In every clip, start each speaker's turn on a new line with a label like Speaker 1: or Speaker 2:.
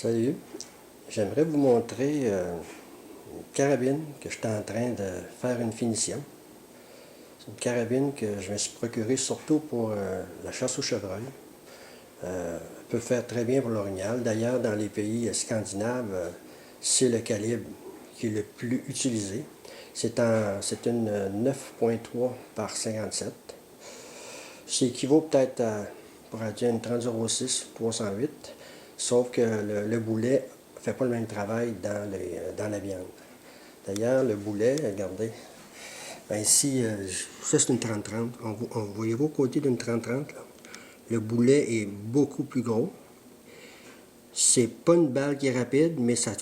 Speaker 1: Salut, j'aimerais vous montrer une carabine que j'étais en train de faire une finition. C'est une carabine que je me suis procurée surtout pour la chasse au chevreuil. Elle peut faire très bien pour l'orignal. D'ailleurs, dans les pays scandinaves, c'est le calibre qui est le plus utilisé. C'est une 9.3 par 57. Ça équivaut peut-être à, on pourrait dire, une 30-06 308, sauf que le boulet ne fait pas le même travail dans la viande. D'ailleurs, le boulet, regardez, ben ici, ça c'est une 30-30. Voyez-vous au côté d'une 30-30, le boulet est beaucoup plus gros. C'est pas une balle qui est rapide, mais ça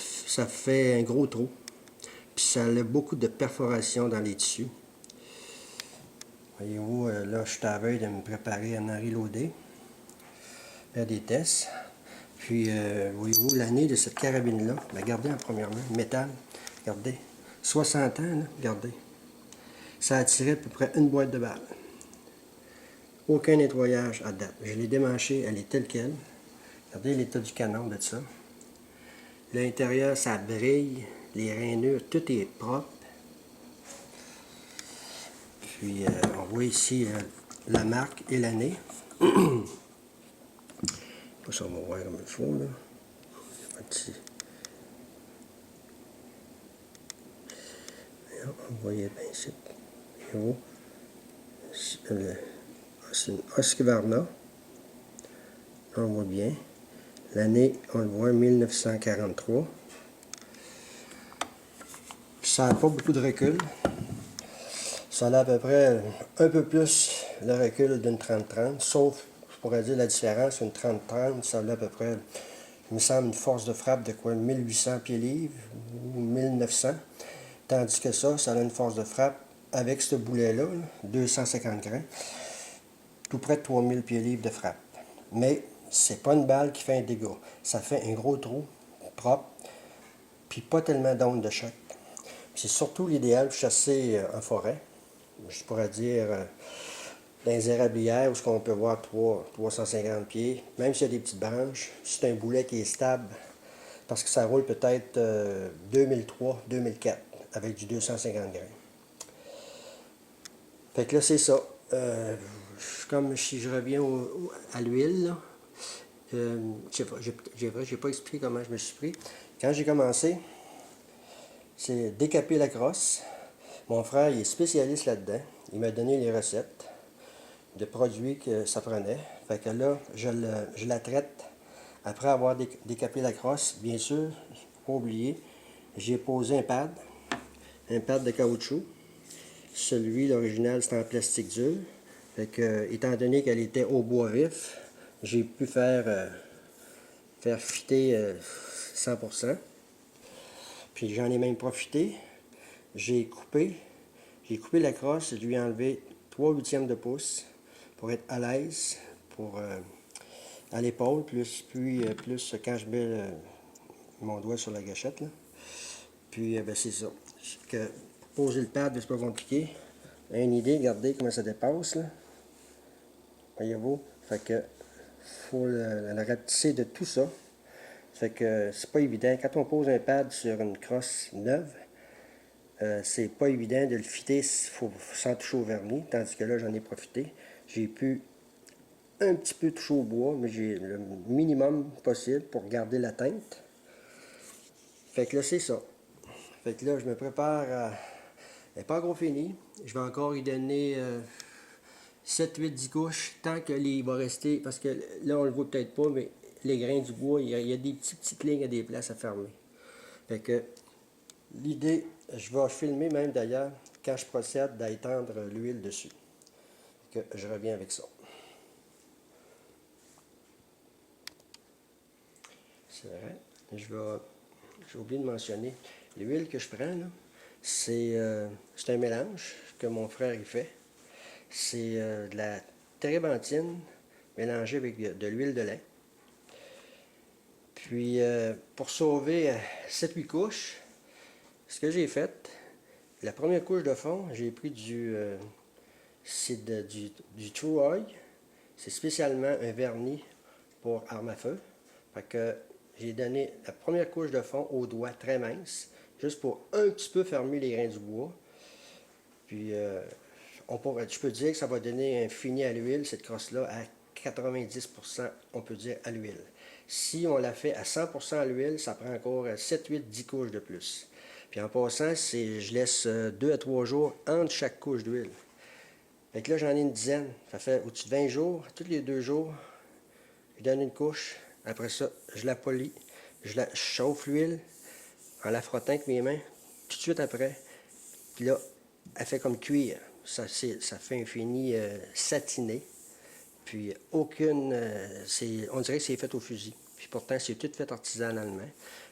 Speaker 1: fait un gros trou. Puis ça a beaucoup de perforations dans les tissus. Voyez-vous, là, je suis à la veille de me préparer à en reloader, faire des tests. Puis, voyez-vous, l'année de cette carabine-là, ben, regardez en première main, métal, regardez, 60 ans, là, regardez. Ça a tiré à peu près une boîte de balles. Aucun nettoyage à date. Je l'ai démanchée, elle est telle qu'elle. Regardez l'état du canon de ça. L'intérieur, ça brille, les rainures, tout est propre. Puis, on voit ici la marque et l'année. Pas ça, on va voir comme il faut, là. Un petit... Vous voyez bien ici. C'est une Husqvarna. On voit bien. L'année, on le voit, 1943. Ça n'a pas beaucoup de recul. Ça a à peu près un peu plus le recul d'une 30-30, sauf, je pourrais dire, la différence. Une 30-30, ça a à peu près, il me semble, une force de frappe de quoi, 1800 pieds-livres ou 1900. Tandis que ça a une force de frappe avec ce boulet-là, 250 grains, tout près de 3000 pieds-livres de frappe. Mais c'est pas une balle qui fait un dégât. Ça fait un gros trou propre, puis pas tellement d'onde de choc. C'est surtout l'idéal pour chasser en forêt. Je pourrais dire dans les érablières où on peut voir 350 pieds, même s'il y a des petites branches, c'est un boulet qui est stable parce que ça roule peut-être 2003-2004 avec du 250 grains. Fait que là, c'est ça. Comme si je reviens à l'huile, je sais pas, j'ai pas expliqué comment je me suis pris. Quand j'ai commencé, c'est décaper la crosse. Mon frère, il est spécialiste là-dedans. Il m'a donné les recettes de produits que ça prenait. Fait que là, je la traite après avoir décapé la crosse. Bien sûr, pas oublier, j'ai posé un pad de caoutchouc. Celui, l'original, c'était en plastique dur. Fait que, étant donné qu'elle était au bois vif, j'ai pu faire fitter 100%. Puis j'en ai même profité. J'ai coupé la crosse, je lui ai enlevé 3/8 de pouce pour être à l'aise, à l'épaule, plus quand je mets mon doigt sur la gâchette. Là. Puis ben, c'est ça. Pour poser le pad, c'est pas compliqué. Une idée, regardez comment ça dépasse. Là. Voyez-vous? Fait que faut le rapetisser de tout ça. Fait que c'est pas évident. Quand on pose un pad sur une crosse neuve, c'est pas évident de le fitter sans toucher au vernis, tandis que là, j'en ai profité. J'ai pu un petit peu toucher au bois, mais j'ai le minimum possible pour garder la teinte. Fait que là, c'est ça. Fait que là, je me prépare à... Elle n'est pas encore finie. Je vais encore y donner 7, 8, 10 couches, tant qu'il va rester, parce que là, on le voit peut-être pas, mais les grains du bois, il y a des petites lignes à des places à fermer. Fait que l'idée, je vais filmer même d'ailleurs quand je procède à étendre l'huile dessus. Que je reviens avec ça. C'est vrai. J'ai oublié de mentionner, l'huile que je prends, là, c'est un mélange que mon frère il fait. C'est de la térébenthine mélangée avec de l'huile de lin. Puis, pour sauver 7-8 couches, ce que j'ai fait, la première couche de fond, j'ai pris du True Oil. C'est spécialement un vernis pour arme à feu. Fait que j'ai donné la première couche de fond au doigt très mince, juste pour un petit peu fermer les grains du bois. Puis, je peux dire que ça va donner un fini à l'huile, cette crosse-là, à 90%, on peut dire, à l'huile. Si on la fait à 100% à l'huile, ça prend encore 7, 8, 10 couches de plus. Puis en passant, je laisse 2 à 3 jours entre chaque couche d'huile. Fait que là, j'en ai une dizaine. Ça fait au-dessus de 20 jours. Tous les 2 jours, je donne une couche. Après ça, je la polis. Je chauffe l'huile en la frottant avec mes mains. Tout de suite après, puis là, elle fait comme cuire. Ça fait un fini satiné. Puis aucune... on dirait que c'est fait au fusil. Puis pourtant, c'est tout fait artisanalement.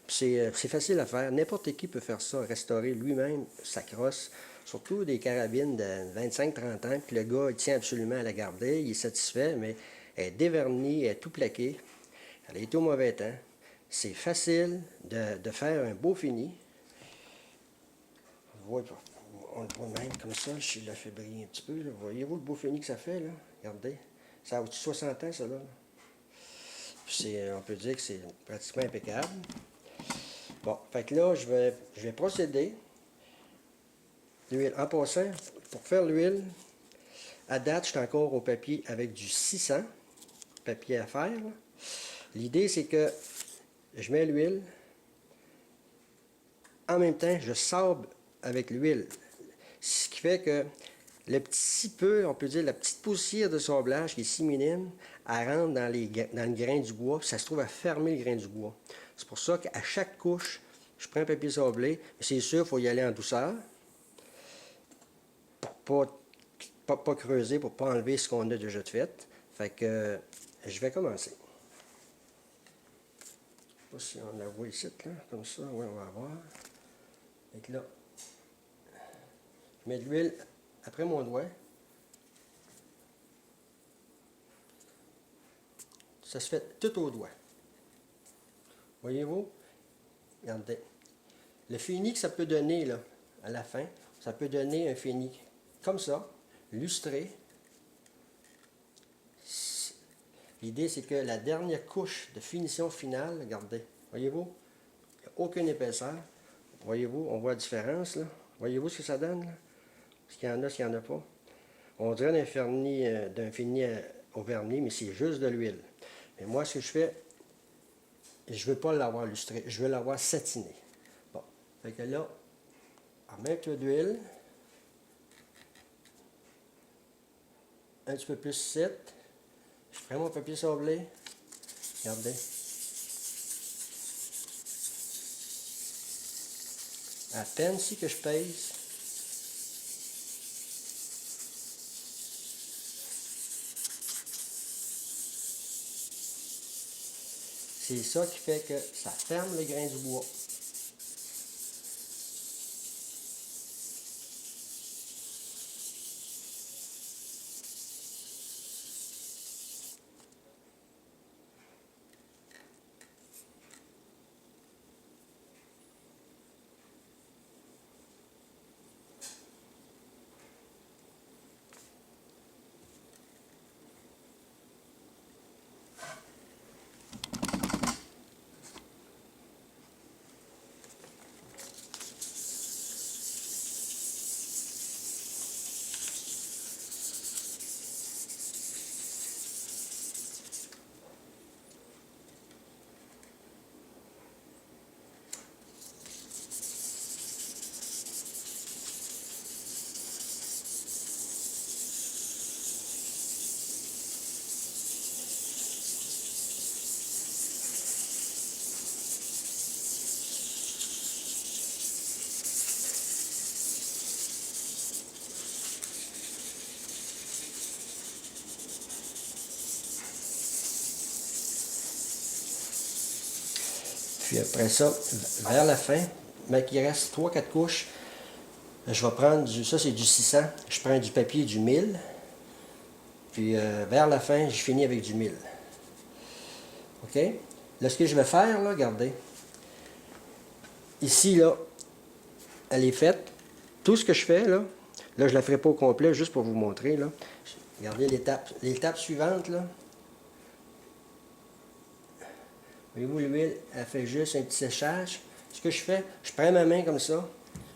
Speaker 1: Puis c'est facile à faire. N'importe qui peut faire ça, restaurer lui-même sa crosse. Surtout des carabines de 25-30 ans. Puis le gars, il tient absolument à la garder. Il est satisfait, mais elle est dévernie, elle est tout plaquée. Elle a été au mauvais temps. C'est facile de faire un beau fini. On le voit même comme ça. Je l'ai fait briller un petit peu. Voyez-vous le beau fini que ça fait, là? Regardez. Ça a au-dessus de 60 ans, ça, là. Puis on peut dire que c'est pratiquement impeccable. Bon, fait que là, je vais procéder. L'huile. En passant, pour faire l'huile, à date, je suis encore au papier avec du 600, papier à faire. L'idée, c'est que je mets l'huile. En même temps, je sable avec l'huile. Ce qui fait que le petit peu, on peut dire, la petite poussière de sablage qui est si minime, elle rentre dans le grain du bois, puis ça se trouve à fermer le grain du bois. C'est pour ça qu'à chaque couche, je prends un papier sablé. C'est sûr, il faut y aller en douceur pour pas creuser, pour ne pas enlever ce qu'on a déjà fait. Fait que je vais commencer. Je ne sais pas si on la voit ici, là, comme ça. Oui, on va voir. Fait que là, je mets de l'huile après mon doigt. Ça se fait tout au doigt. Voyez-vous? Regardez. Le fini que ça peut donner là, à la fin, ça peut donner un fini comme ça, lustré. L'idée, c'est que la dernière couche de finition finale, regardez, voyez-vous? Il n'y a aucune épaisseur. Voyez-vous? On voit la différence, là. Voyez-vous ce que ça donne, là? Ce qu'il y en a, ce qu'il n'y en a pas. On dirait d'un fini au vernis, mais c'est juste de l'huile. Mais moi, ce que je fais, je ne veux pas l'avoir lustré, je veux l'avoir satiné. Bon, fait que là, en même peu d'huile, un petit peu plus 7, je prends mon papier sablé, regardez. À peine si que je pèse. C'est ça qui fait que ça ferme le grain du bois. Puis après ça, vers la fin, mais qu'il reste 3-4 couches, je vais prendre ça c'est du 600, je prends du papier du 1000, puis vers la fin, je finis avec du 1000. OK? Là, ce que je vais faire, là, regardez, ici, là, elle est faite. Tout ce que je fais, là, je ne la ferai pas au complet, juste pour vous montrer, là. Regardez l'étape suivante, là. Voyez-vous, l'huile, elle fait juste un petit séchage. Ce que je fais, je prends ma main comme ça.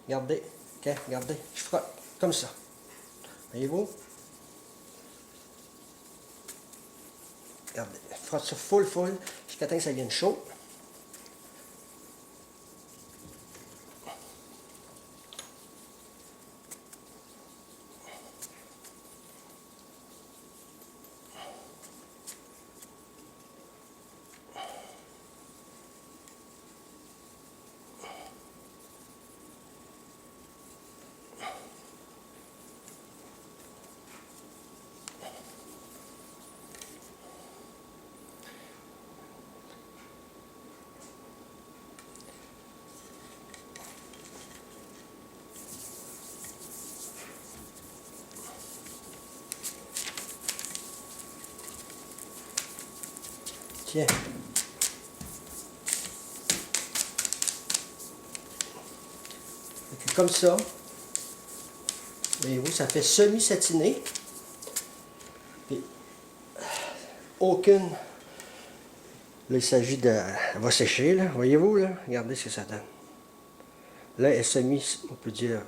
Speaker 1: Regardez, ok, regardez, je frotte comme ça. Voyez-vous? Regardez, je frotte ça full, jusqu'à temps que ça vienne chaud. Tiens. Comme ça. Voyez-vous, ça fait semi-satiné. Puis, aucune. Là, il s'agit de. Elle va sécher, là. Voyez-vous, là? Regardez ce que ça donne. Là, elle est semi, on peut dire.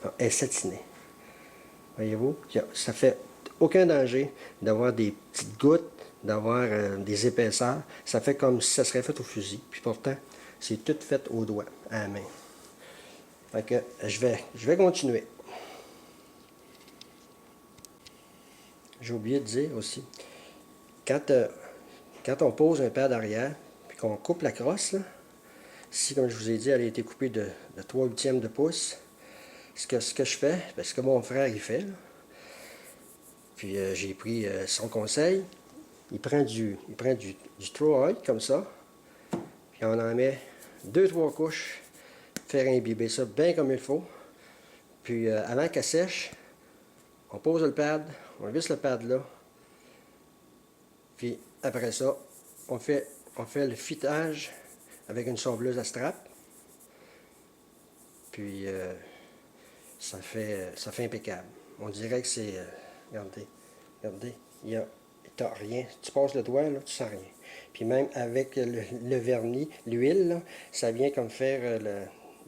Speaker 1: Non, elle est satinée. Voyez-vous? Ça fait aucun danger d'avoir des petites gouttes, d'avoir des épaisseurs. Ça fait comme si ça serait fait au fusil. Puis pourtant, c'est tout fait au doigt, à la main. Fait que je vais continuer. J'ai oublié de dire aussi, quand on pose un pad arrière, puis qu'on coupe la crosse, là, si, comme je vous ai dit, elle a été coupée de 3/8 de pouce, ce que je fais, ben, ce que mon frère il fait, là, puis j'ai pris son conseil, il prend du throw oil comme ça, puis on en met 2-3 couches, faire imbiber ça bien comme il faut, puis avant qu'elle sèche, on pose le pad, on visse le pad là, puis après ça, on fait le fitage avec une sableuse à strap, puis ça fait impeccable. On dirait que c'est, regardez, t'as rien. Tu passes le doigt, là, tu sens rien. Puis même avec le vernis, l'huile, ça vient comme faire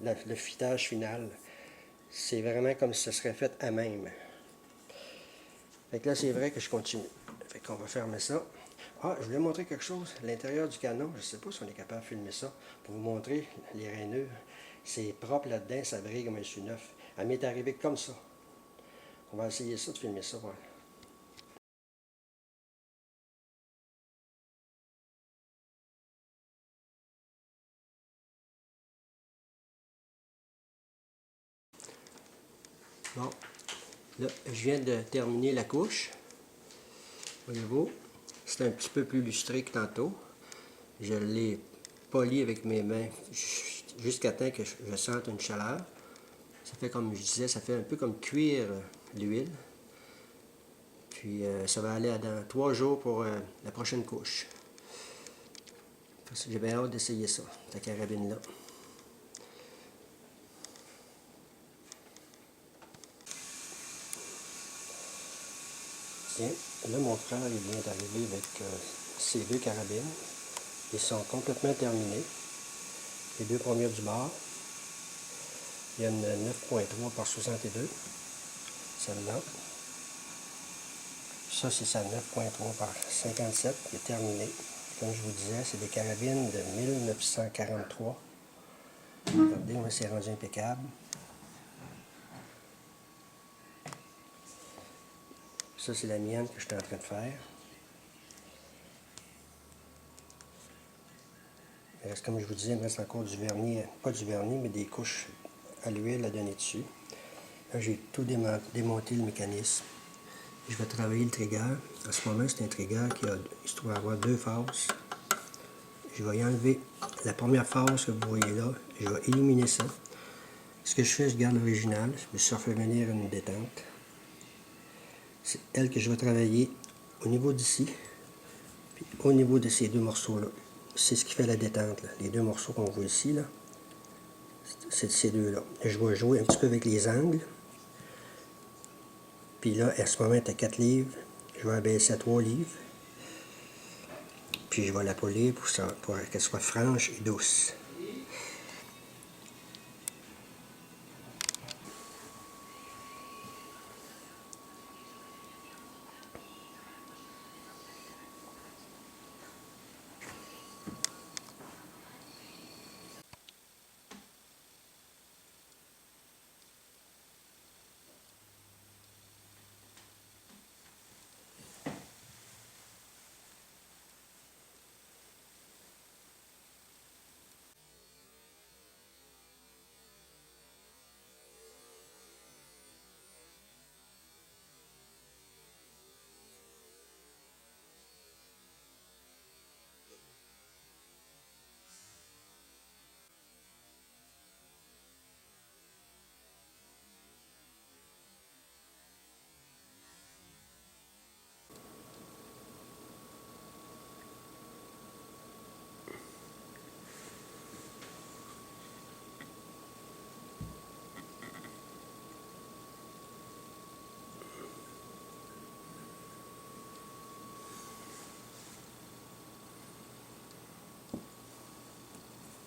Speaker 1: le fitage final. C'est vraiment comme si ce serait fait à même. Fait que là, c'est vrai que je continue. Fait qu'on va fermer ça. Ah, je voulais montrer quelque chose. L'intérieur du canon, je ne sais pas si on est capable de filmer ça, pour vous montrer les rainures. C'est propre là-dedans, ça brille comme un sous neuf. Elle m'est arrivée comme ça. On va essayer ça, de filmer ça, voilà. Bon, là, je viens de terminer la couche. Voyez-vous, c'est un petit peu plus lustré que tantôt. Je l'ai poli avec mes mains jusqu'à temps que je sente une chaleur. Ça fait comme je disais, ça fait un peu comme cuire l'huile. Puis ça va aller dans 3 jours pour la prochaine couche. J'ai bien hâte d'essayer ça, cette carabine-là. Tiens, là mon frère il vient d'arriver avec ses 2 carabines. Ils sont complètement terminés. Les 2 premières du bord. Il y a une 9.3 par 62. Celle-là. Ça, c'est sa 9.3 par 57 qui est terminée. Comme je vous disais, c'est des carabines de 1943. Regardez, on s'est rendu impeccable. Ça, c'est la mienne que je suis en train de faire. Il reste, comme je vous disais, il me reste encore du vernis, pas du vernis, mais des couches à l'huile à donner dessus. Là, j'ai tout démonté le mécanisme. Je vais travailler le trigger. En ce moment, c'est un trigger qui doit avoir 2 phases. Je vais y enlever la première phase que vous voyez là. Je vais éliminer ça. Ce que je fais, je garde l'original. Je me suis refait venir une détente. C'est elle que je vais travailler au niveau d'ici, puis au niveau de ces 2 morceaux-là. C'est ce qui fait la détente, là. Les 2 morceaux qu'on voit ici, là, c'est ces 2-là. Je vais jouer un petit peu avec les angles. Puis là, à ce moment, elle est à 4 livres. Je vais abaisser à 3 livres. Puis je vais la polir pour qu'elle soit franche et douce.